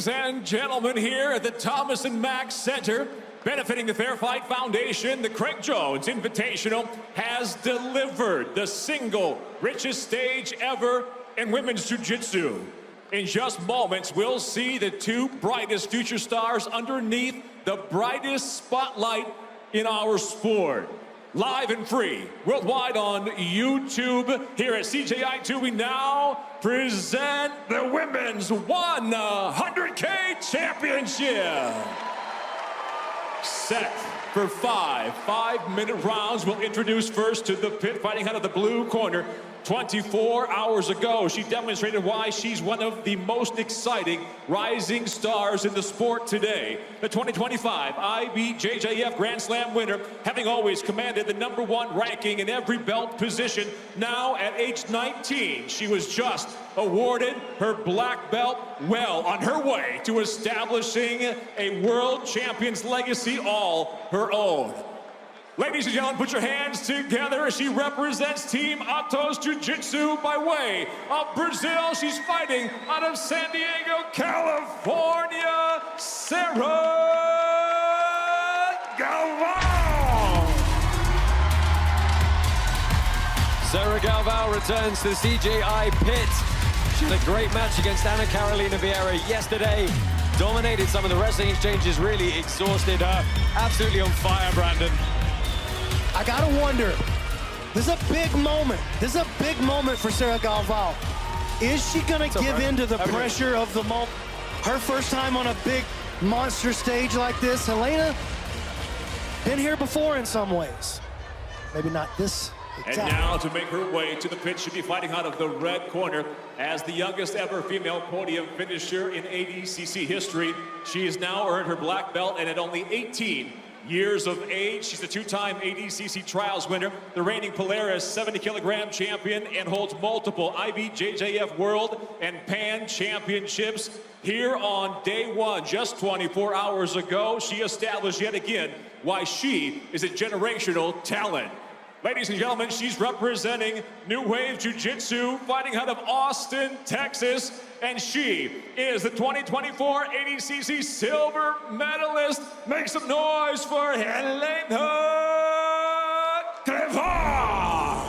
Ladies and gentlemen, here at the Thomas & Mack Center, benefiting the Fair Fight Foundation, the Craig Jones Invitational has delivered the single richest stage ever in women's jiu-jitsu. In just moments, we'll see the two brightest future stars underneath the brightest spotlight in our sport. Live and free, worldwide on YouTube. Here at CJI 2, we now present the Women's 100K Championship. Set for five-minute rounds. We'll introduce first to the pit, fighting out of the blue corner. 24 hours ago, she demonstrated why she's one of the most exciting rising stars in the sport today. The 2025 IBJJF Grand Slam winner, having always commanded the #1 ranking in every belt position. Now at age 19, she was just awarded her black belt, well on her way to establishing a world champion's legacy all her own. Ladies and gentlemen, put your hands together as she represents Team Atos Jiu-Jitsu by way of Brazil. She's fighting out of San Diego, California, Sarah Galvao. Sarah Galvao returns to the CJI pit. She had a great match against Ana Carolina Vieira yesterday. Dominated some of the wrestling exchanges, really exhausted her. Absolutely on fire, Brandon. I gotta wonder, this is a big moment. This is a big moment for Sarah Galvao. Is she gonna give in to the pressure of the moment? Her first time on a big monster stage like this. Helena, been here before in some ways. Maybe not this exact. And now to make her way to the pit, she'll be fighting out of the red corner as the youngest ever female podium finisher in ADCC history. She has now earned her black belt, and at only 18 years of age, she's a two-time ADCC trials winner, the reigning Polaris 70-kilogram champion, and holds multiple IBJJF World and Pan Championships. Here on day one, just 24 hours ago, she established yet again why she is a generational talent. Ladies and gentlemen, she's representing New Wave Jiu-Jitsu, fighting out of Austin, Texas, and she is the 2024 ADCC silver medalist. Make some noise for Helena Crevar!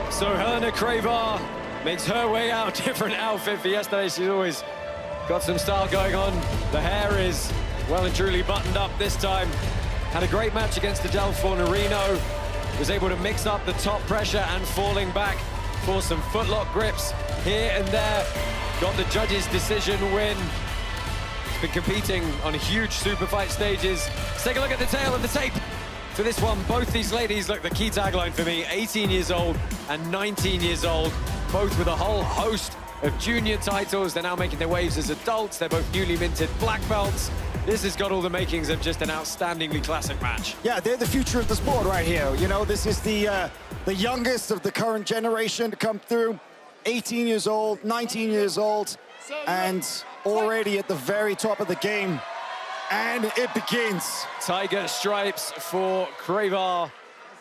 So Helena Crevar makes her way out, different outfit for yesterday. She's always got some style going on. The hair is well and truly buttoned up this time. Had a great match against Adolfo Norino. Was able to mix up the top pressure and falling back for some footlock grips here and there. Got the judges' decision win. She's been competing on huge super fight stages. Let's take a look at the tail of the tape for this one. Both these ladies, look, the key tagline for me, 18 years old and 19 years old, both with a whole host of junior titles. They're now making their waves as adults. They're both newly minted black belts. This has got all the makings of just an outstandingly classic match. Yeah, they're the future of the sport right here. You know, this is the youngest of the current generation to come through. 18 years old, 19 years old, and already at the very top of the game. And it begins. Tiger stripes for Crevar.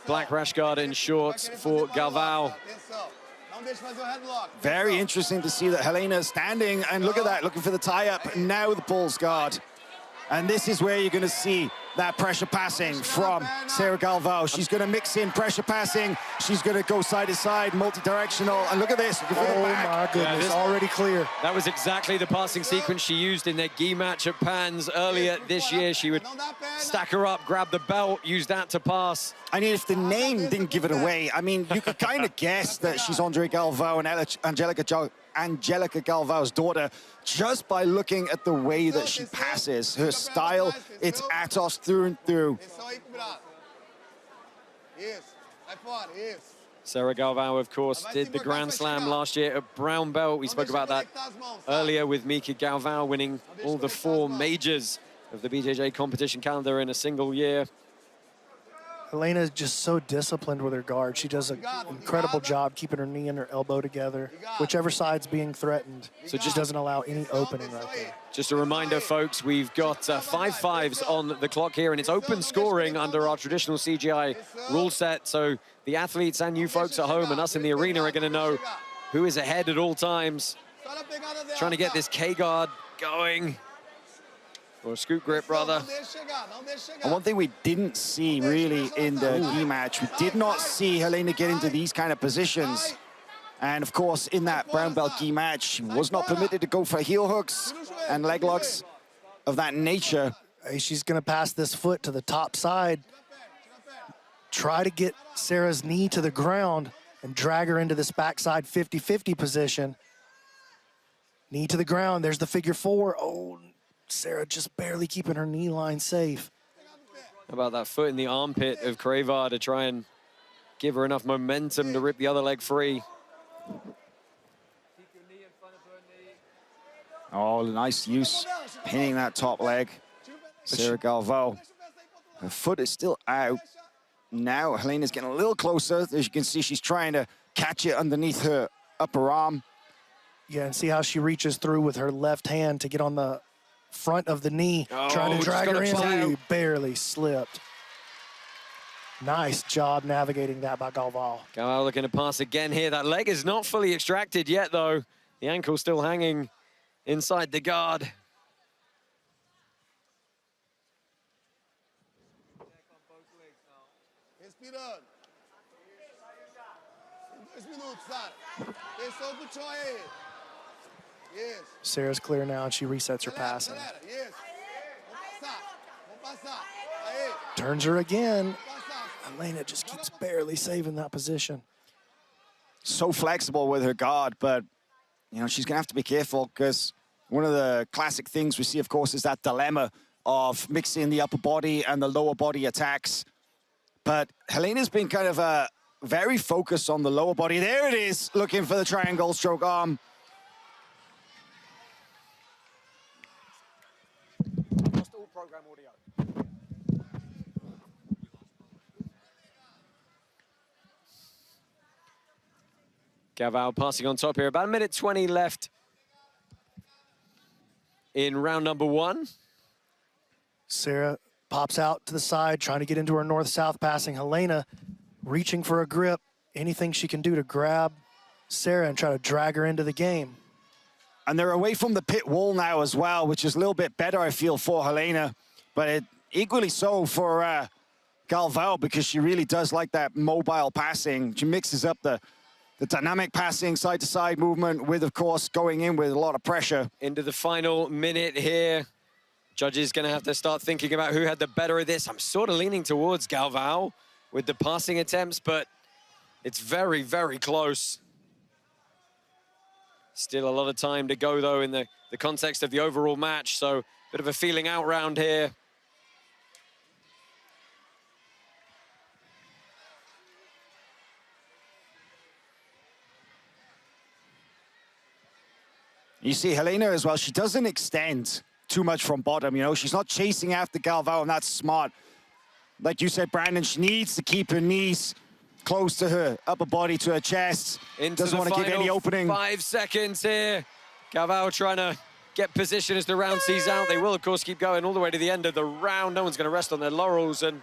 Black rash guard and shorts for Galvao. Very interesting to see that Helena is standing, and look at that, looking for the tie-up. Now the pulse guard. And this is where you're going to see that pressure passing from Sarah Galvao. She's going to mix in pressure passing. She's going to go side to side, multi-directional. And look at this. Oh, my goodness, yeah, already clear. That was exactly the passing sequence she used in their gi match at Pans earlier this year. She would stack her up, grab the belt, use that to pass. I mean, if the name didn't give it away, I mean, you could kind of guess that she's Andre Galvao and Angelica Galvao's daughter just by looking at the way that she passes. Her style, it's Atos through and through. Sarah Galvao, of course, did the Grand Slam last year at brown belt. We spoke about that earlier with Mika Galvao winning all the 4 majors of the BJJ competition calendar in a single year. Helena is just so disciplined with her guard. She does an incredible job keeping her knee and her elbow together, whichever side's being threatened. So just doesn't allow any opening right there. Just a reminder, folks, we've got 5 fives on the clock here, and it's open scoring under our traditional CGI rule set. So the athletes and you folks at home and us in the arena are going to know who is ahead at all times. Trying to get this K-guard going. Or a scoop grip, rather. And one thing we didn't see really in the gi match, we did not see Helena get into these kind of positions. And of course, in that brown belt gi match, she was not permitted to go for heel hooks and leg locks of that nature. She's gonna pass this foot to the top side, try to get Sarah's knee to the ground and drag her into this backside 50-50 position. Knee to the ground, there's the figure four. Oh, Sarah just barely keeping her knee line safe. How about that foot in the armpit of Crevar to try and give her enough momentum to rip the other leg free. Oh, nice use, pinning that top leg. Sarah Galvao. Her foot is still out. Now Helena's getting a little closer. As you can see, she's trying to catch it underneath her upper arm. Yeah, and see how she reaches through with her left hand to get on the front of the knee, trying to drag her in. Barely slipped. Nice job navigating that by Galvao. Galvao looking to pass again here. That leg is not fully extracted yet, though. The ankle still hanging inside the guard. Sarah's clear now, and she resets her passing. Turns her again. Helena just keeps barely saving that position. So flexible with her guard, but you know, she's gonna have to be careful, because one of the classic things we see, of course, is that dilemma of mixing the upper body and the lower body attacks. But Helena's been kind of very focused on the lower body. There it is, looking for the triangle stroke arm. Lost all program audio. Galvao passing on top here. About 1:20 left in round number one. Sarah pops out to the side, trying to get into her north-south passing. Helena reaching for a grip. Anything she can do to grab Sarah and try to drag her into the game. And they're away from the pit wall now as well, which is a little bit better, I feel, for Helena. But equally so for Galvao, because she really does like that mobile passing. She mixes up the dynamic passing, side-to-side movement with, of course, going in with a lot of pressure. Into the final minute here. Judges going to have to start thinking about who had the better of this. I'm sort of leaning towards Galvao with the passing attempts, but it's very, very close. Still a lot of time to go, though, in the context of the overall match, so a bit of a feeling out round here. You see Helena as well, she doesn't extend too much from bottom, you know. She's not chasing after Galvao, and that's smart. Like you said, Brandon, she needs to keep her knees close to her upper body, to her chest. Doesn't want to give any opening. 5 seconds here. Galvao trying to get position as the round sees out. They will, of course, keep going all the way to the end of the round. No one's going to rest on their laurels. And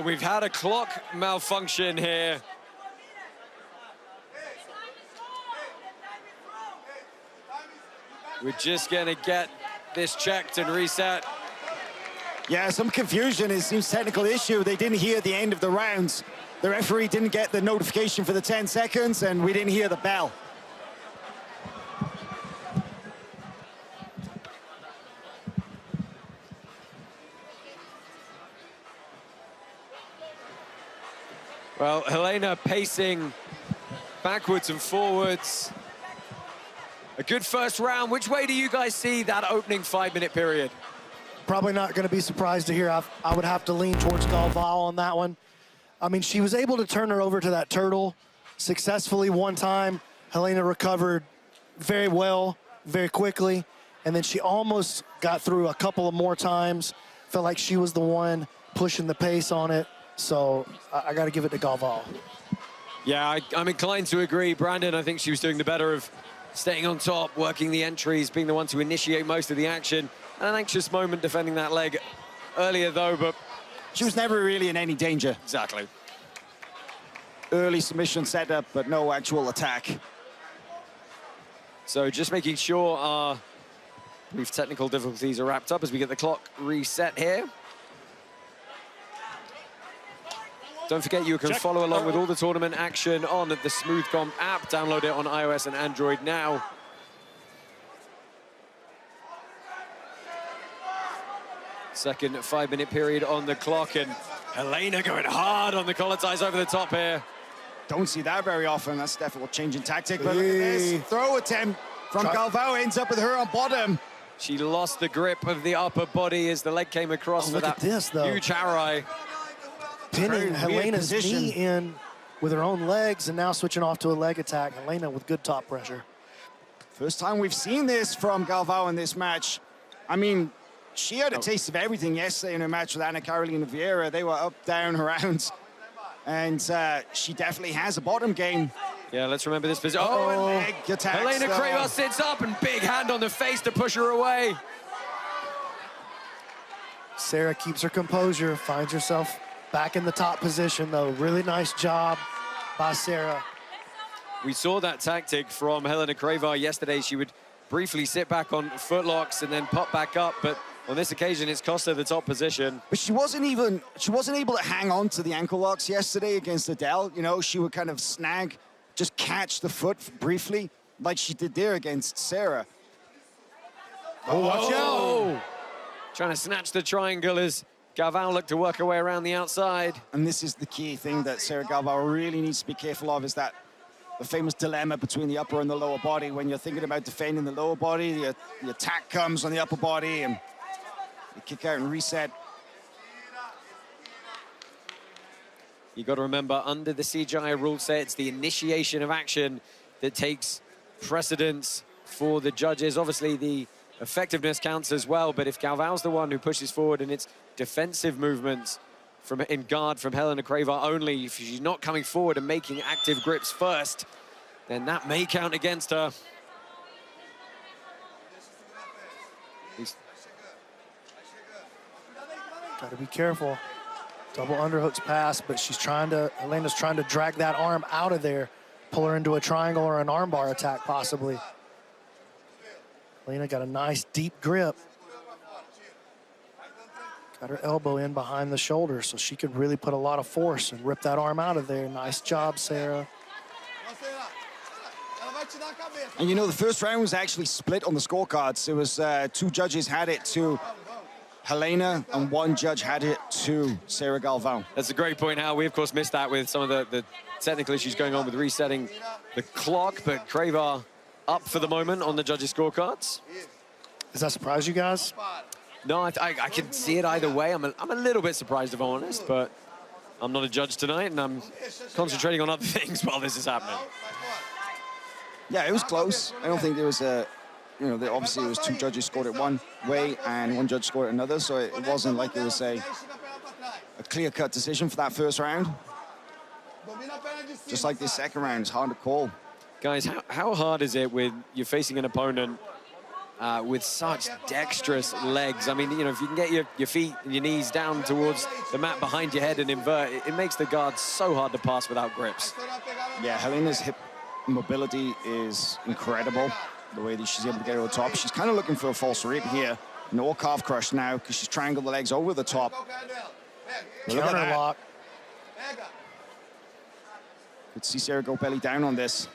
we've had a clock malfunction here. We're just going to get this checked and reset. Yeah, some confusion. It seems technical issue. They didn't hear the end of the rounds. The referee didn't get the notification for the 10 seconds, and we didn't hear the bell. Well, Helena pacing backwards and forwards. A good first round. Which way do you guys see that opening 5-minute period? Probably not going to be surprised to hear. I would have to lean towards Galvao on that one. I mean, she was able to turn her over to that turtle successfully one time. Helena recovered very well, very quickly, and then she almost got through a couple of more times. Felt like she was the one pushing the pace on it, so I got to give it to Galvao. Yeah, I'm inclined to agree. Brandon, I think she was doing the better of staying on top, working the entries, being the one to initiate most of the action. And an anxious moment defending that leg earlier, though, but She was never really in any danger. Exactly. Early submission setup, but no actual attack. So just making sure our brief technical difficulties are wrapped up as we get the clock reset here. Don't forget you can follow along with all the tournament action on the SmoothComp app. Download it on iOS and Android now. Second 5-minute period on the clock, and Helena going hard on the collar ties over the top here. Don't see that very often. That's definitely a change in tactic. But look at this. Throw attempt from Galvao ends up with her on bottom. She lost the grip of the upper body as the leg came across for that huge Harai. Pinning Helena's knee in with her own legs and now switching off to a leg attack. Helena with good top pressure. First time we've seen this from Galvao in this match. I mean, she had a taste of everything yesterday in her match with Ana Carolina Vieira. They were up, down, around. And she definitely has a bottom game. Yeah, let's remember this position. Oh, leg attacks, Helena Crevar sits up and big hand on the face to push her away. Sarah keeps her composure, finds herself back in the top position, though. Really nice job by Sarah. We saw that tactic from Helena Crevar yesterday. She would briefly sit back on footlocks and then pop back up, but on this occasion, it's cost her the top position. But she wasn't able to hang on to the ankle locks yesterday against Adele. You know, she would kind of snag, just catch the foot briefly, like she did there against Sarah. Oh, watch out! Trying to snatch the triangle as Galvao looked to work her way around the outside. And this is the key thing that Sarah Galvao really needs to be careful of, is that the famous dilemma between the upper and the lower body. When you're thinking about defending the lower body, the attack comes on the upper body and you kick out and reset. You got to remember, under the CJI rule set, it's the initiation of action that takes precedence for the judges. Obviously, the effectiveness counts as well, but if Galvao's the one who pushes forward and it's defensive movements in guard from Helena Crevar only, if she's not coming forward and making active grips first, then that may count against her. Got to be careful. Double underhooks pass, but Helena's trying to drag that arm out of there, pull her into a triangle or an armbar attack possibly. Helena got a nice deep grip. Got her elbow in behind the shoulder so she could really put a lot of force and rip that arm out of there. Nice job, Sarah. And you know, the first round was actually split on the scorecards. It was 2 judges had it to Helena and 1 judge had it to Sarah Galvao. That's a great point, Hal. We, of course, missed that with some of the technical issues going on with resetting the clock, but Crevar up for the moment on the judges' scorecards. Does that surprise you guys? No, I can see it either way. I'm a little bit surprised, if I'm honest, but I'm not a judge tonight, and I'm concentrating on other things while this is happening. Yeah, it was close. I don't think there was a, you know, obviously it was 2 judges scored it one way and 1 judge scored it another, so it wasn't like it was a clear-cut decision for that first round. Just like this second round, it's hard to call. Guys, how hard is it when you're facing an opponent with such dexterous legs? I mean, you know, if you can get your feet and your knees down towards the mat behind your head and invert, it makes the guard so hard to pass without grips. Yeah, Helena's hip mobility is incredible. The way that she's able to get over the top. She's kind of looking for a false rib here. No calf crush now because she's triangled the legs over the top. Counter lock. Could see Sarah go belly down on this.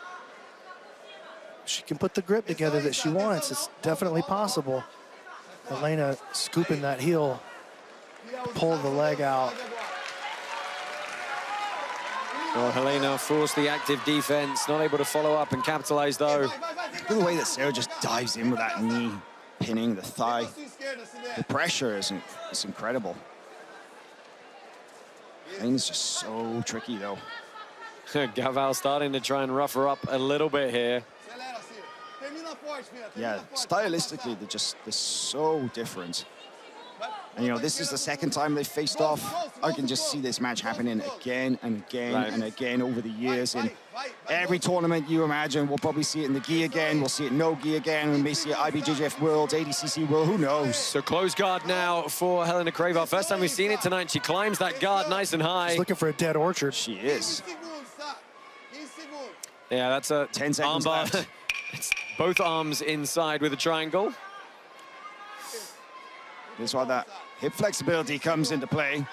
She can put the grip together that she wants. It's definitely possible. Helena scooping that heel, pull the leg out. Well, Helena forced the active defense, not able to follow up and capitalize, though. Look at the way that Sarah just dives in with that knee, pinning the thigh. The pressure is incredible. Helena's just so tricky, though. Galvao starting to try and rough her up a little bit here. Yeah, stylistically, they're so different. And, you know, this is the second time they've faced off. I can just see this match happening again and again and again over the years. In every tournament you imagine, we'll probably see it in the gi again. We'll see it no gi again. We may see it IBJJF World, ADCC World, who knows? So close guard now for Helena Crevar. First time we've seen it tonight. She climbs that guard nice and high. She's looking for a dead orchard. She is. Yeah, that's a 10 seconds armbar. left. It's both arms inside with a triangle. This is why that hip flexibility comes into play.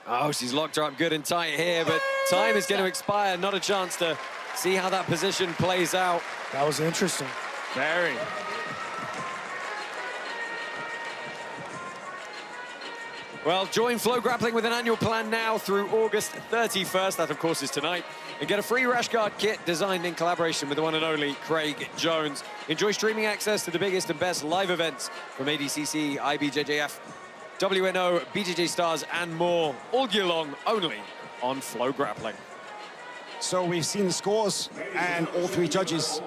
Oh, she's locked her up good and tight here, but time is going to expire. Not a chance to see how that position plays out. That was interesting. Very. Well, join Flow Grappling with an annual plan now through August 31st. That, of course, is tonight. And get a free rash guard kit designed in collaboration with the one and only Craig Jones. Enjoy streaming access to the biggest and best live events from ADCC, IBJJF, WNO, BJJ Stars, and more, all year long, only on Flow Grappling. So we've seen the scores, and all three judges.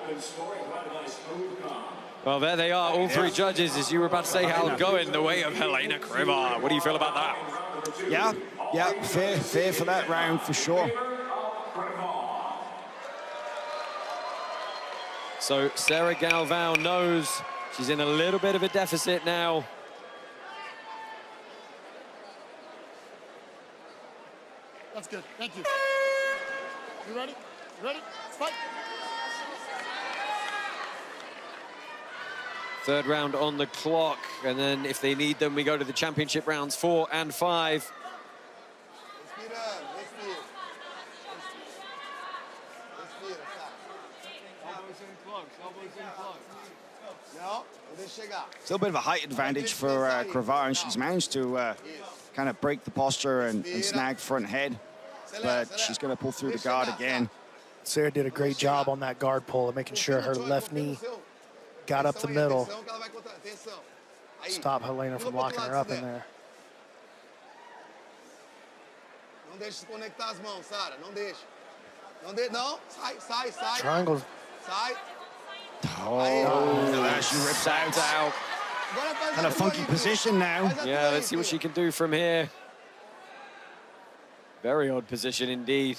Well, there they are, all three judges, as you were about to say, Hal, going the way of Helena Crevar. What do you feel about that? Yeah, fair for that round, for sure. So Sarah Galvao knows she's in a little bit of a deficit now. That's good. Thank you. You ready? You ready? Let's fight. Third round on the clock, and then if they need them, we go to the championship rounds 4 and 5. Still a bit of a height advantage for Crevar, and she's managed to kind of break the posture and snag front head, but she's going to pull through the guard again. Sarah did a great job on that guard pull and making sure her left knee got up the middle. Stop Helena from locking her up in there. Triangle. Oh, she rips out. Kind of funky position now. Yeah, let's see what she can do from here. Very odd position indeed.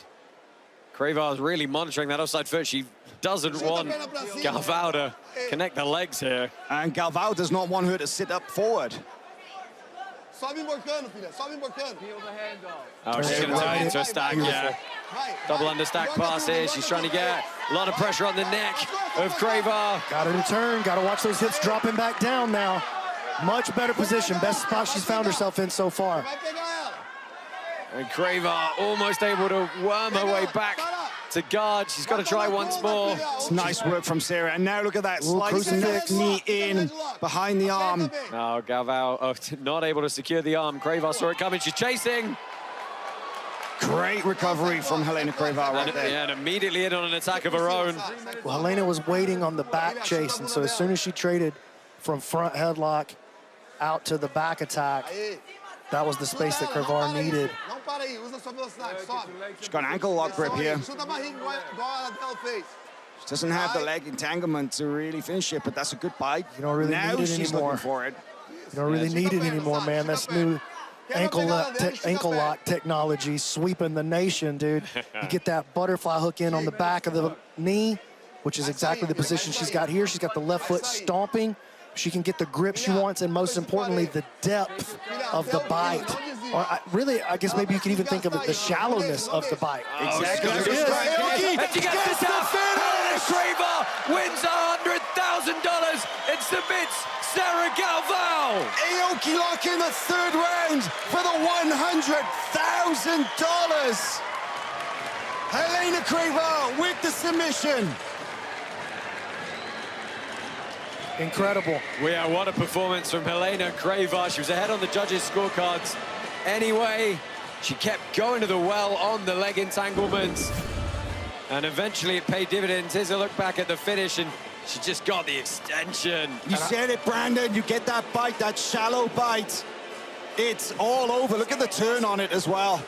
Crevar's really monitoring that offside foot. She doesn't want Galvao to connect the legs here. And Galvao does not want her to sit up forward. Oh, she's going to turn it into a stack, yeah. Double understack pass here. She's trying to get a lot of pressure on the neck of Crevar. Got her to turn. Got to watch those hips dropping back down now. Much better position. Best spot she's found herself in so far. And Crevar almost able to worm her way back to guard. She's got to try once more. It's nice work from Sarah. And now look at that slicing that knee in behind the arm. Oh, Galvao not able to secure the arm. Crevar saw it coming. She's chasing. Great recovery from Helena Crevar right there. Yeah, and immediately in on an attack of her own. Well, Helena was waiting on the back chase, and so as soon as she traded from front headlock out to the back attack, that was the space that Crevar needed. She's got an ankle lock grip here. She doesn't have the leg entanglement to really finish it, but that's a good bite. You don't really now need it she's anymore. Looking for it. You don't really need it anymore, man. That's new ankle lock technology sweeping the nation, dude. You get that butterfly hook in on the back of the knee, which is exactly the position she's got here. She's got the left foot stomping. She can get the grip she wants, and most importantly, the depth of the bite. Or really, I guess maybe you could even think of it, the shallowness of the bite. Exactly. And she gets this out. Helena Crevar wins $100,000 and submits Sarah Galvao. Aoki lock in the third round for the $100,000. Helena Crevar with the submission. Incredible. Yeah, what a performance from Helena Crevar. She was ahead on the judges' scorecards. Anyway, she kept going to the well on the leg entanglements. And eventually it paid dividends. Here's a look back at the finish, and she just got the extension. You said it, Brandon. You get that bite, that shallow bite. It's all over. Look at the turn on it as well.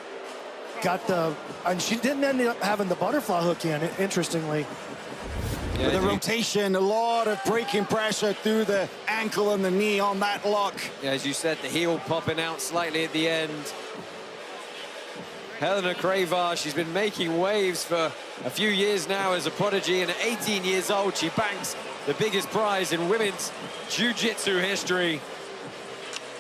And she didn't end up having the butterfly hook in, interestingly. With the rotation, a lot of breaking pressure through the ankle and the knee on that lock. Yeah, as you said, the heel popping out slightly at the end. Helena Crevar, she's been making waves for a few years now as a prodigy, and at 18 years old, she banks the biggest prize in women's jiu-jitsu history.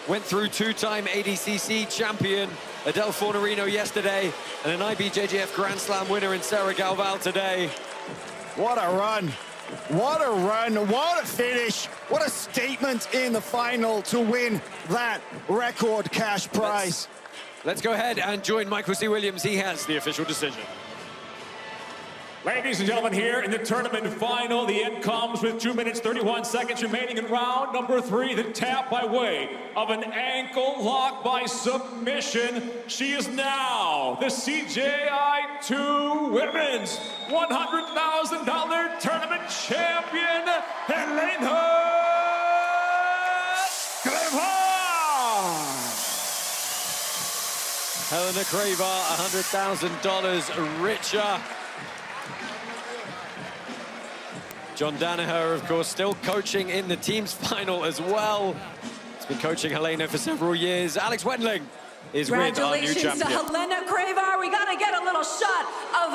Went through two-time ADCC champion Adele Fornerino yesterday, and an IBJJF Grand Slam winner in Sarah Galvao today. What a run. What a run. What a finish. What a statement in the final to win that record cash prize. Let's go ahead and join Michael C. Williams. He has the official decision. Ladies and gentlemen, here in the tournament final, the end comes with 2 minutes, 31 seconds remaining in round number 3. The tap by way of an ankle lock by submission. She is now the CJI 2 Women's $100,000 tournament champion, Helena Crevar. Helena Crevar, $100,000 richer. John Danaher, of course, still coaching in the team's final as well. He's been coaching Helena for several years. Alex Wendling is with our new champion. Congratulations to Helena Crevar. We gotta get a little shot of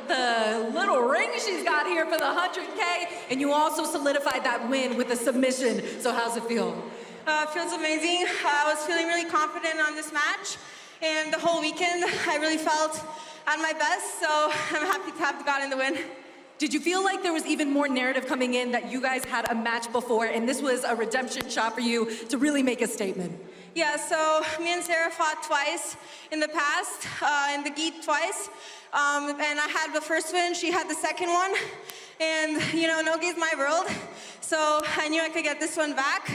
the little ring she's got here for the 100K. And you also solidified that win with a submission. So how's it feel? Feels amazing. I was feeling really confident on this match. And the whole weekend, I really felt at my best. So I'm happy to have gotten the win. Did you feel like there was even more narrative coming in that you guys had a match before and this was a redemption shot for you to really make a statement? Yeah, so me and Sarah fought twice in the past, in the gi twice. And I had the first win, she had the second one. And, you know, no gi is my world. So I knew I could get this one back.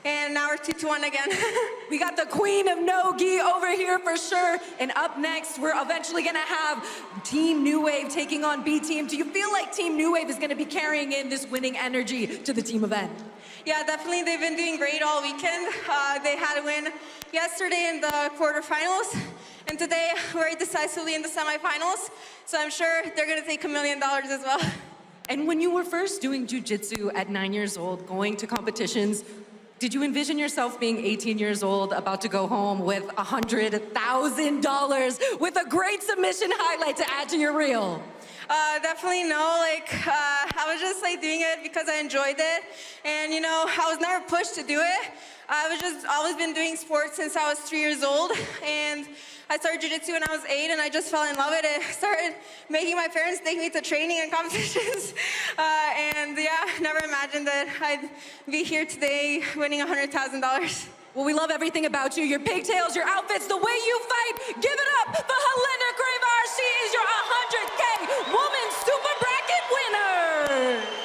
And now we're 2-1 again. We got the queen of no gi over here for sure. And up next, we're eventually gonna have Team New Wave taking on B Team. Do you feel like Team New Wave is gonna be carrying in this winning energy to the team event? Yeah, definitely. They've been doing great all weekend. They had a win yesterday in the quarterfinals. And today, very decisively in the semifinals. So I'm sure they're gonna take $1 million as well. And when you were first doing jiu-jitsu at 9 years old, going to competitions, did you envision yourself being 18 years old, about to go home with $100,000 with a great submission highlight to add to your reel? Definitely no, I was just doing it because I enjoyed it. And you know, I was never pushed to do it. I've always been doing sports since I was 3 years old. And I started jiu-jitsu when I was 8 and I just fell in love with it. Started making my parents take me to training and competitions. And yeah, never imagined that I'd be here today winning $100,000. Well, we love everything about you, your pigtails, your outfits, the way you fight. Give it up for Helena Crevar. She is your 100K Women's Super Bracket winner.